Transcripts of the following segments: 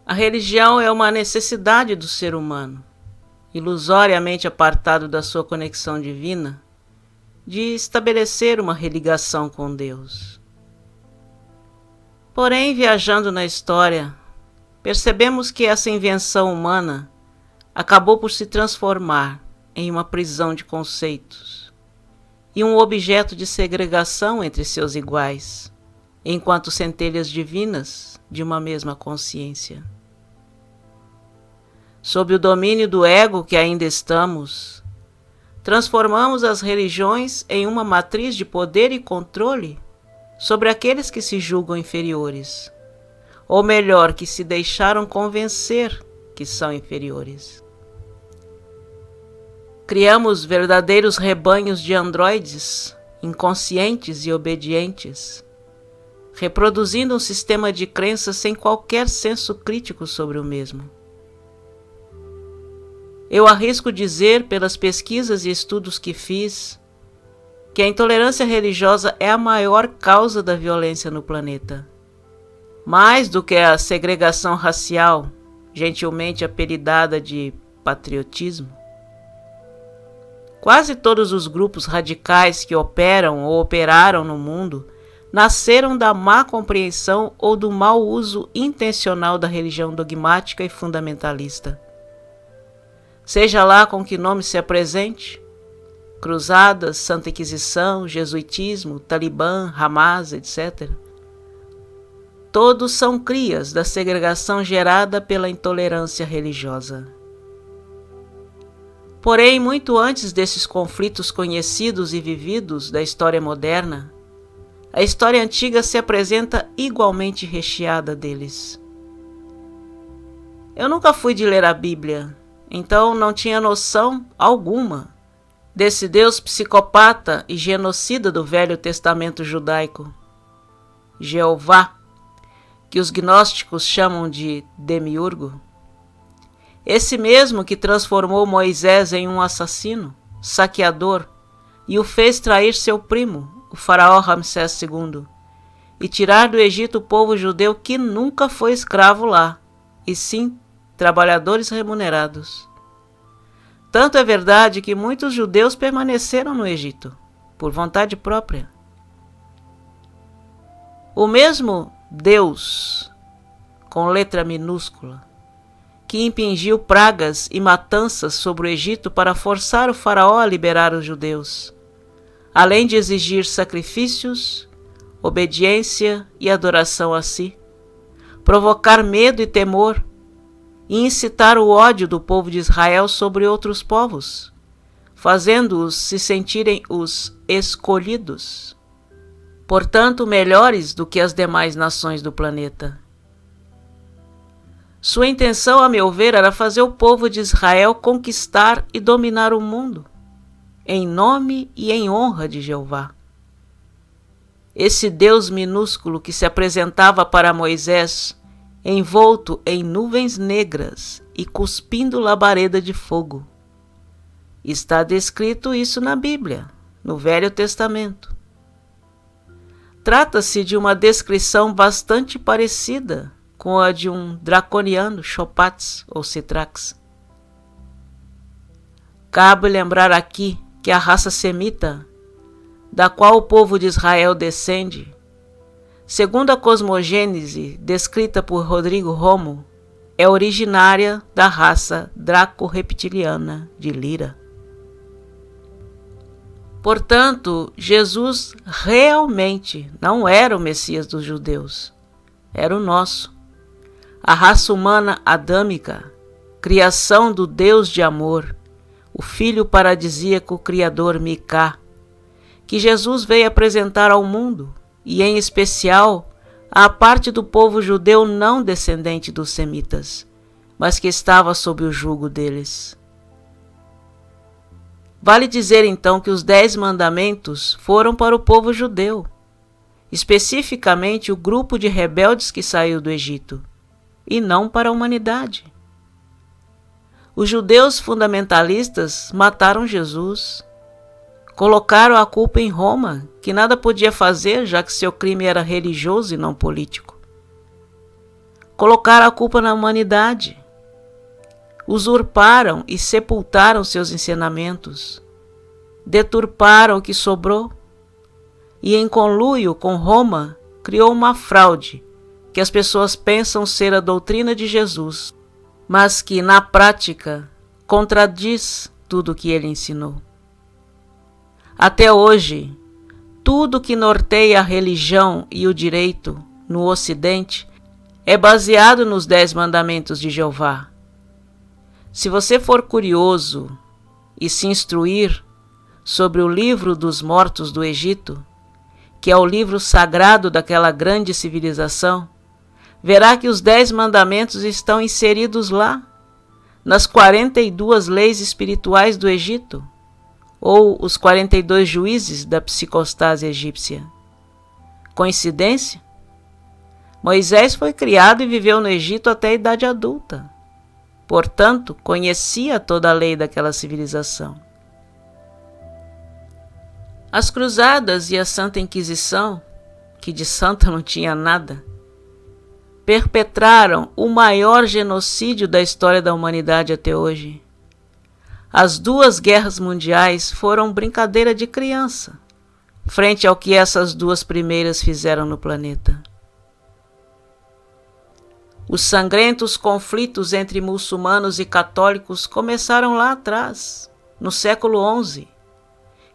A religião é uma necessidade do ser humano, ilusoriamente apartado da sua conexão divina, de estabelecer uma religação com Deus. Porém, viajando na história, percebemos que essa invenção humana acabou por se transformar em uma prisão de conceitos e um objeto de segregação entre seus iguais, enquanto centelhas divinas de uma mesma consciência. Sob o domínio do ego que ainda estamos, transformamos as religiões em uma matriz de poder e controle sobre aqueles que se julgam inferiores, ou melhor, que se deixaram convencer que são inferiores. Criamos verdadeiros rebanhos de androides, inconscientes e obedientes, reproduzindo um sistema de crenças sem qualquer senso crítico sobre o mesmo. Eu arrisco dizer, pelas pesquisas e estudos que fiz, que a intolerância religiosa é a maior causa da violência no planeta. Mais do que a segregação racial, gentilmente apelidada de patriotismo. Quase todos os grupos radicais que operam ou operaram no mundo nasceram da má compreensão ou do mau uso intencional da religião dogmática e fundamentalista. Seja lá com que nome se apresente, Cruzadas, Santa Inquisição, Jesuitismo, Talibã, Hamas, etc. Todos são crias da segregação gerada pela intolerância religiosa. Porém, muito antes desses conflitos conhecidos e vividos da história moderna, a história antiga se apresenta igualmente recheada deles. Eu nunca fui de ler a Bíblia, então não tinha noção alguma desse Deus psicopata e genocida do Velho Testamento judaico, Jeová, que os gnósticos chamam de Demiurgo. Esse mesmo que transformou Moisés em um assassino, saqueador, e o fez trair seu primo, o faraó Ramsés II, e tirar do Egito o povo judeu que nunca foi escravo lá, e sim trabalhadores remunerados. Tanto é verdade que muitos judeus permaneceram no Egito, por vontade própria. O mesmo Deus, com letra minúscula, que impingiu pragas e matanças sobre o Egito para forçar o faraó a liberar os judeus, além de exigir sacrifícios, obediência e adoração a si, provocar medo e temor, e incitar o ódio do povo de Israel sobre outros povos, fazendo-os se sentirem os escolhidos, portanto melhores do que as demais nações do planeta. Sua intenção, a meu ver, era fazer o povo de Israel conquistar e dominar o mundo, em nome e em honra de Jeová. Esse Deus minúsculo que se apresentava para Moisés, envolto em nuvens negras e cuspindo labareda de fogo. Está descrito isso na Bíblia, no Velho Testamento. Trata-se de uma descrição bastante parecida com a de um draconiano Chopatz ou Citrax. Cabe lembrar aqui que a raça semita, da qual o povo de Israel descende, segundo a cosmogênese descrita por Rodrigo Romo, é originária da raça draco-reptiliana de Lira. Portanto, Jesus realmente não era o Messias dos judeus, era o nosso. A raça humana adâmica, criação do Deus de amor, o Filho paradisíaco Criador Micá, que Jesus veio apresentar ao mundo, e em especial à parte do povo judeu não descendente dos semitas, mas que estava sob o jugo deles. Vale dizer então que os 10 mandamentos foram para o povo judeu, especificamente o grupo de rebeldes que saiu do Egito, e não para a humanidade. Os judeus fundamentalistas mataram Jesus, colocaram a culpa em Roma, que nada podia fazer, já que seu crime era religioso e não político. colocaram a culpa na humanidade, usurparam e sepultaram seus ensinamentos, deturparam o que sobrou e, em conluio com Roma, criou uma fraude que as pessoas pensam ser a doutrina de Jesus, mas que, na prática, contradiz tudo o que ele ensinou. Até hoje, tudo que norteia a religião e o direito no Ocidente é baseado nos 10 mandamentos de Jeová. Se você for curioso e se instruir sobre o livro dos mortos do Egito, que é o livro sagrado daquela grande civilização, verá que os 10 mandamentos estão inseridos lá, nas 42 leis espirituais do Egito, ou os 42 juízes da psicostase egípcia. Coincidência? Moisés foi criado e viveu no Egito até a idade adulta. Portanto, conhecia toda a lei daquela civilização. As Cruzadas e a Santa Inquisição, que de santa não tinha nada, perpetraram o maior genocídio da história da humanidade até hoje. As 2 guerras mundiais foram brincadeira de criança, frente ao que essas 2 primeiras fizeram no planeta. Os sangrentos conflitos entre muçulmanos e católicos começaram lá atrás, no século XI,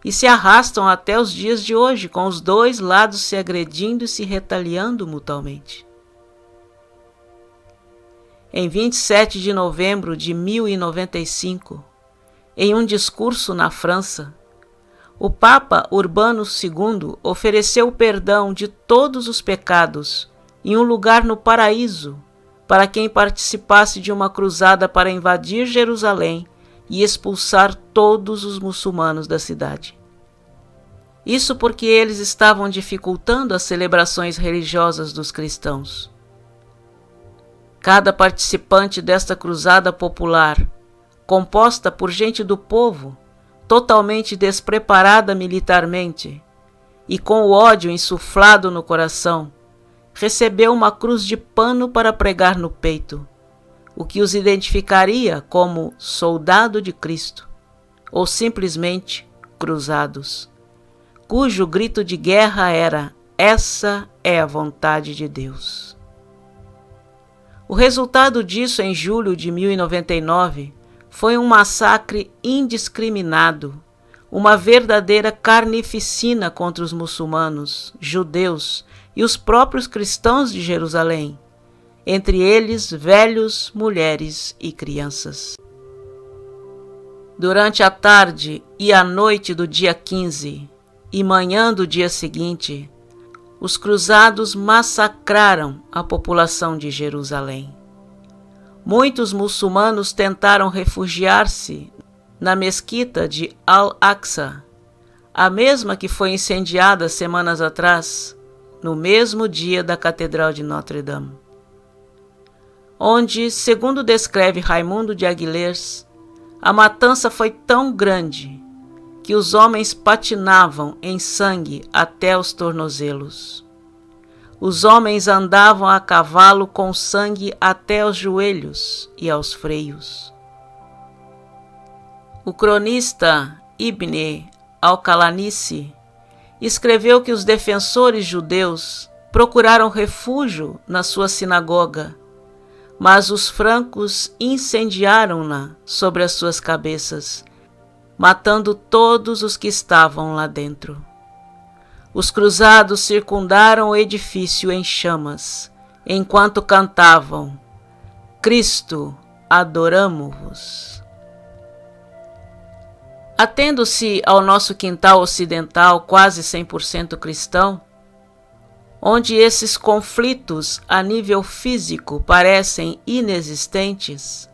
e se arrastam até os dias de hoje, com os 2 lados se agredindo e se retaliando mutuamente. Em 27 de novembro de 1095, em um discurso na França, o Papa Urbano II ofereceu o perdão de todos os pecados em um lugar no paraíso para quem participasse de uma cruzada para invadir Jerusalém e expulsar todos os muçulmanos da cidade. Isso porque eles estavam dificultando as celebrações religiosas dos cristãos. Cada participante desta cruzada popular, composta por gente do povo, totalmente despreparada militarmente e com o ódio insuflado no coração, recebeu uma cruz de pano para pregar no peito, o que os identificaria como soldado de Cristo, ou simplesmente cruzados, cujo grito de guerra era: "Essa é a vontade de Deus". O resultado disso, em julho de 1099, foi um massacre indiscriminado, uma verdadeira carnificina contra os muçulmanos, judeus e os próprios cristãos de Jerusalém, entre eles velhos, mulheres e crianças. Durante a tarde e a noite do dia 15 e manhã do dia seguinte, os cruzados massacraram a população de Jerusalém. Muitos muçulmanos tentaram refugiar-se na mesquita de Al-Aqsa, a mesma que foi incendiada semanas atrás, no mesmo dia da Catedral de Notre-Dame, onde, segundo descreve Raimundo de Aguilers, a matança foi tão grande que os homens patinavam em sangue até os tornozelos. Os homens andavam a cavalo com sangue até os joelhos e aos freios. O cronista Ibn al-Qalanice escreveu que os defensores judeus procuraram refúgio na sua sinagoga, mas os francos incendiaram-na sobre as suas cabeças, matando todos os que estavam lá dentro. Os cruzados circundaram o edifício em chamas, enquanto cantavam: "Cristo, adoramo-vos". Atendo-se ao nosso quintal ocidental quase 100% cristão, onde esses conflitos a nível físico parecem inexistentes,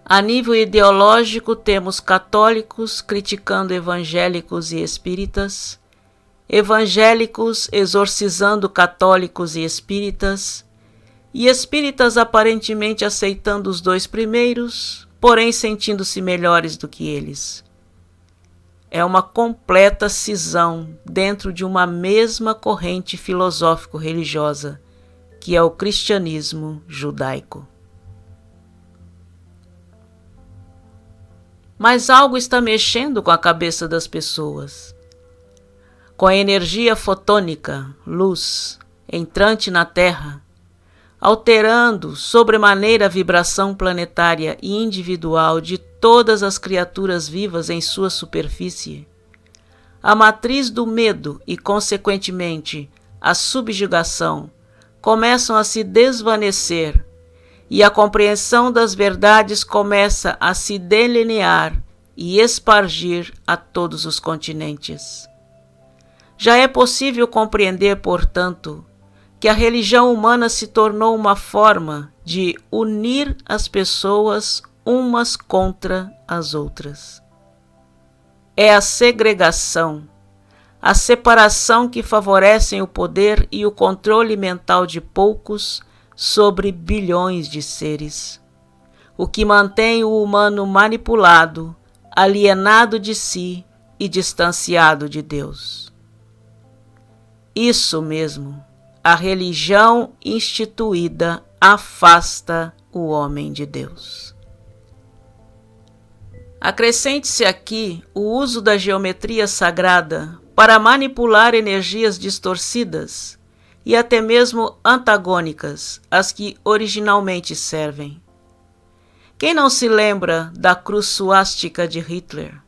a nível ideológico temos católicos criticando evangélicos e espíritas, evangélicos exorcizando católicos e espíritas aparentemente aceitando os 2 primeiros, porém sentindo-se melhores do que eles. É uma completa cisão dentro de uma mesma corrente filosófico-religiosa que é o cristianismo judaico. Mas algo está mexendo com a cabeça das pessoas. Com a energia fotônica, luz, entrante na Terra, alterando sobremaneira a vibração planetária e individual de todas as criaturas vivas em sua superfície, a matriz do medo e, consequentemente, a subjugação começam a se desvanecer e a compreensão das verdades começa a se delinear e espargir a todos os continentes. Já é possível compreender, portanto, que a religião humana se tornou uma forma de unir as pessoas umas contra as outras. É a segregação, a separação que favorecem o poder e o controle mental de poucos sobre bilhões de seres, o que mantém o humano manipulado, alienado de si e distanciado de Deus. Isso mesmo, a religião instituída afasta o homem de Deus. Acrescente-se aqui o uso da geometria sagrada para manipular energias distorcidas e até mesmo antagônicas às que originalmente servem. Quem não se lembra da cruz suástica de Hitler,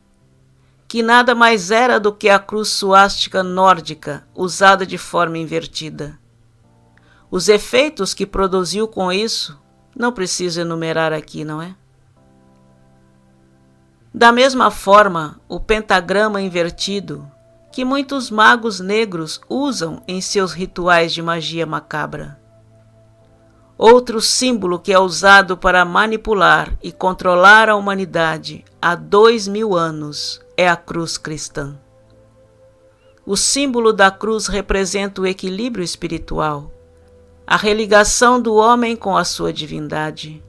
que nada mais era do que a cruz suástica nórdica usada de forma invertida? Os efeitos que produziu com isso, não preciso enumerar aqui, não é? Da mesma forma, o pentagrama invertido, que muitos magos negros usam em seus rituais de magia macabra. Outro símbolo que é usado para manipular e controlar a humanidade há 2000 anos é a cruz cristã. O símbolo da cruz representa o equilíbrio espiritual, a religação do homem com a sua divindade.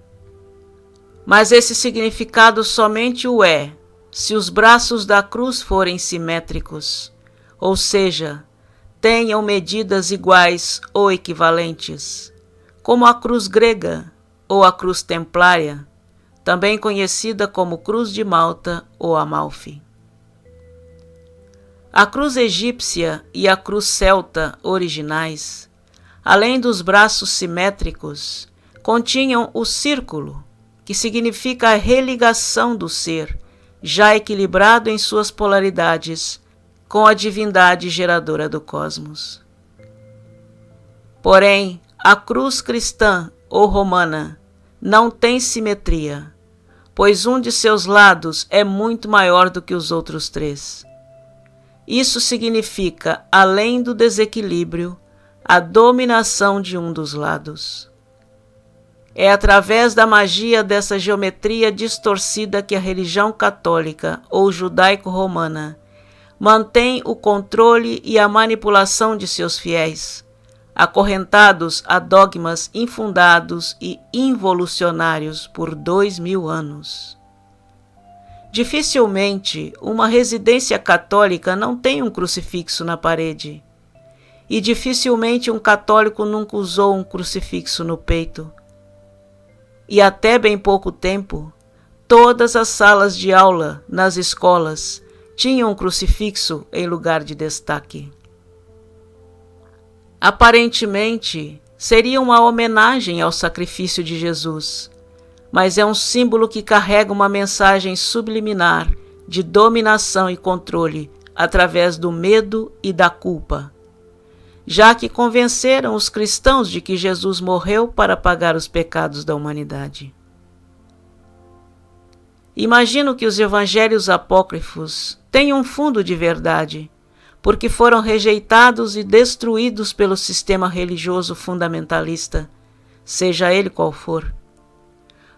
Mas esse significado somente o é se os braços da cruz forem simétricos, ou seja, tenham medidas iguais ou equivalentes, como a cruz grega ou a cruz templária, também conhecida como cruz de Malta ou Amalfi. A cruz egípcia e a cruz celta originais, além dos braços simétricos, continham o círculo, que significa a religação do ser, já equilibrado em suas polaridades, com a divindade geradora do cosmos. Porém, a cruz cristã ou romana não tem simetria, pois um de seus lados é muito maior do que os outros três. Isso significa, além do desequilíbrio, a dominação de um dos lados. É através da magia dessa geometria distorcida que a religião católica ou judaico-romana mantém o controle e a manipulação de seus fiéis, acorrentados a dogmas infundados e involucionários por 2000 anos. Dificilmente uma residência católica não tem um crucifixo na parede, e dificilmente um católico nunca usou um crucifixo no peito. E até bem pouco tempo, todas as salas de aula nas escolas tinham um crucifixo em lugar de destaque. Aparentemente, seria uma homenagem ao sacrifício de Jesus, mas é um símbolo que carrega uma mensagem subliminar de dominação e controle através do medo e da culpa, já que convenceram os cristãos de que Jesus morreu para pagar os pecados da humanidade. Imagino que os evangelhos apócrifos têm um fundo de verdade, porque foram rejeitados e destruídos pelo sistema religioso fundamentalista, seja ele qual for.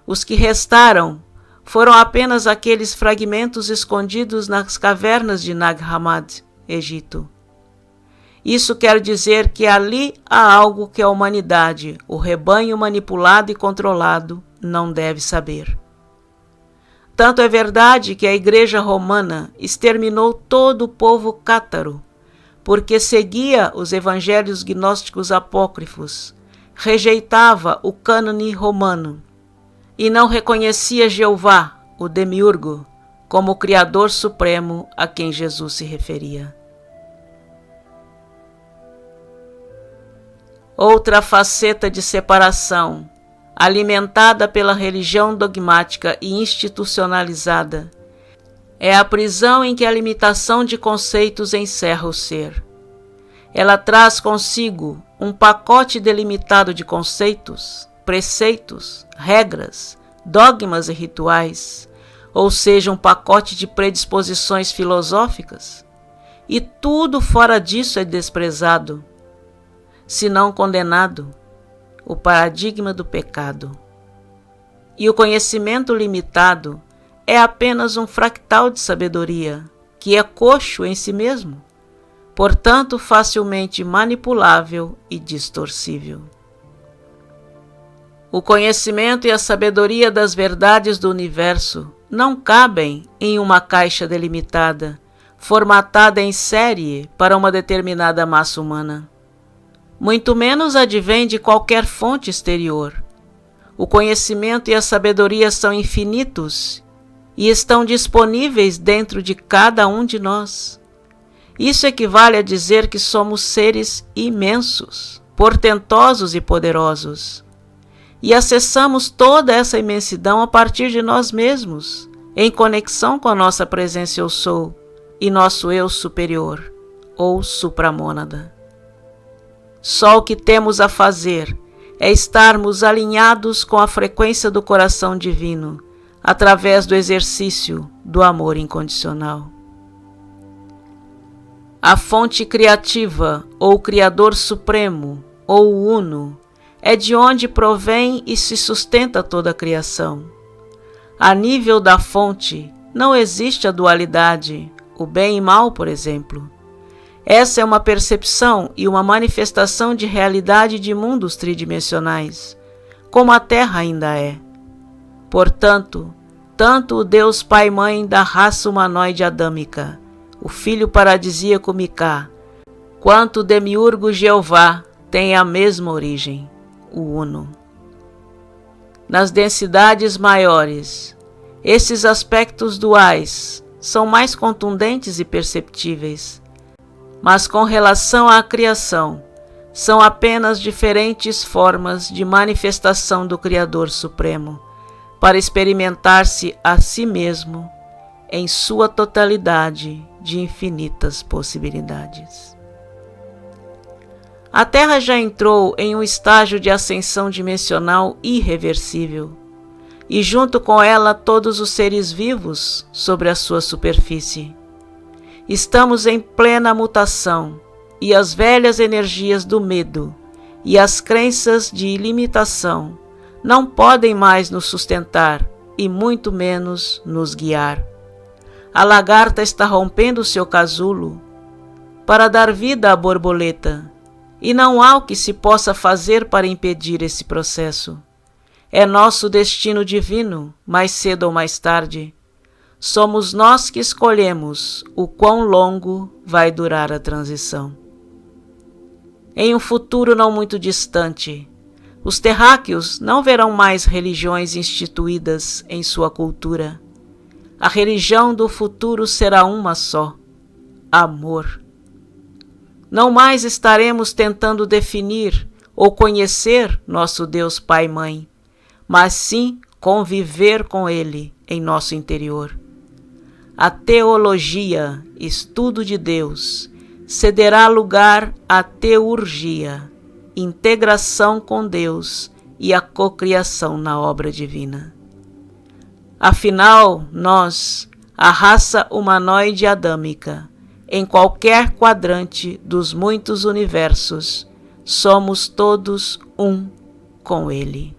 Os que restaram foram apenas aqueles fragmentos escondidos nas cavernas de Nag Hammadi, Egito. Isso quer dizer que ali há algo que a humanidade, o rebanho manipulado e controlado, não deve saber. Tanto é verdade que a Igreja Romana exterminou todo o povo cátaro, porque seguia os evangelhos gnósticos apócrifos, rejeitava o cânone romano e não reconhecia Jeová, o Demiurgo, como o Criador Supremo a quem Jesus se referia. Outra faceta de separação, alimentada pela religião dogmática e institucionalizada, é a prisão em que a limitação de conceitos encerra o ser. Ela traz consigo um pacote delimitado de conceitos, preceitos, regras, dogmas e rituais, ou seja, um pacote de predisposições filosóficas, e tudo fora disso é desprezado, se não condenado, o paradigma do pecado. E o conhecimento limitado é apenas um fractal de sabedoria, que é coxo em si mesmo, portanto facilmente manipulável e distorcível. O conhecimento e a sabedoria das verdades do universo não cabem em uma caixa delimitada, formatada em série para uma determinada massa humana. Muito menos advém de qualquer fonte exterior. O conhecimento e a sabedoria são infinitos e estão disponíveis dentro de cada um de nós. Isso equivale a dizer que somos seres imensos, portentosos e poderosos, e acessamos toda essa imensidão a partir de nós mesmos, em conexão com a nossa presença Eu Sou e nosso Eu superior, ou supramônada. Só o que temos a fazer é estarmos alinhados com a frequência do coração divino, através do exercício do amor incondicional. A fonte criativa, ou Criador Supremo, ou Uno, é de onde provém e se sustenta toda a criação. A nível da fonte, não existe a dualidade, o bem e mal, por exemplo. Essa é uma percepção e uma manifestação de realidade de mundos tridimensionais, como a Terra ainda é. Portanto, tanto o Deus Pai-Mãe da raça humanoide adâmica, o Filho paradisíaco Micá, quanto o Demiurgo Jeová têm a mesma origem, o Uno. Nas densidades maiores, esses aspectos duais são mais contundentes e perceptíveis, mas com relação à criação, são apenas diferentes formas de manifestação do Criador Supremo, para experimentar-se a si mesmo em sua totalidade de infinitas possibilidades. A Terra já entrou em um estágio de ascensão dimensional irreversível, e junto com ela todos os seres vivos sobre a sua superfície. Estamos em plena mutação, e as velhas energias do medo e as crenças de limitação não podem mais nos sustentar e muito menos nos guiar. A lagarta está rompendo seu casulo para dar vida à borboleta, e não há o que se possa fazer para impedir esse processo. É nosso destino divino, mais cedo ou mais tarde. Somos nós que escolhemos o quão longo vai durar a transição. Em um futuro não muito distante, os terráqueos não verão mais religiões instituídas em sua cultura. A religião do futuro será uma só: amor. Não mais estaremos tentando definir ou conhecer nosso Deus Pai-Mãe, mas sim conviver com Ele em nosso interior. A teologia, estudo de Deus, cederá lugar à teurgia, integração com Deus e a cocriação na obra divina. Afinal, nós, a raça humanoide adâmica, em qualquer quadrante dos muitos universos, somos todos um com Ele.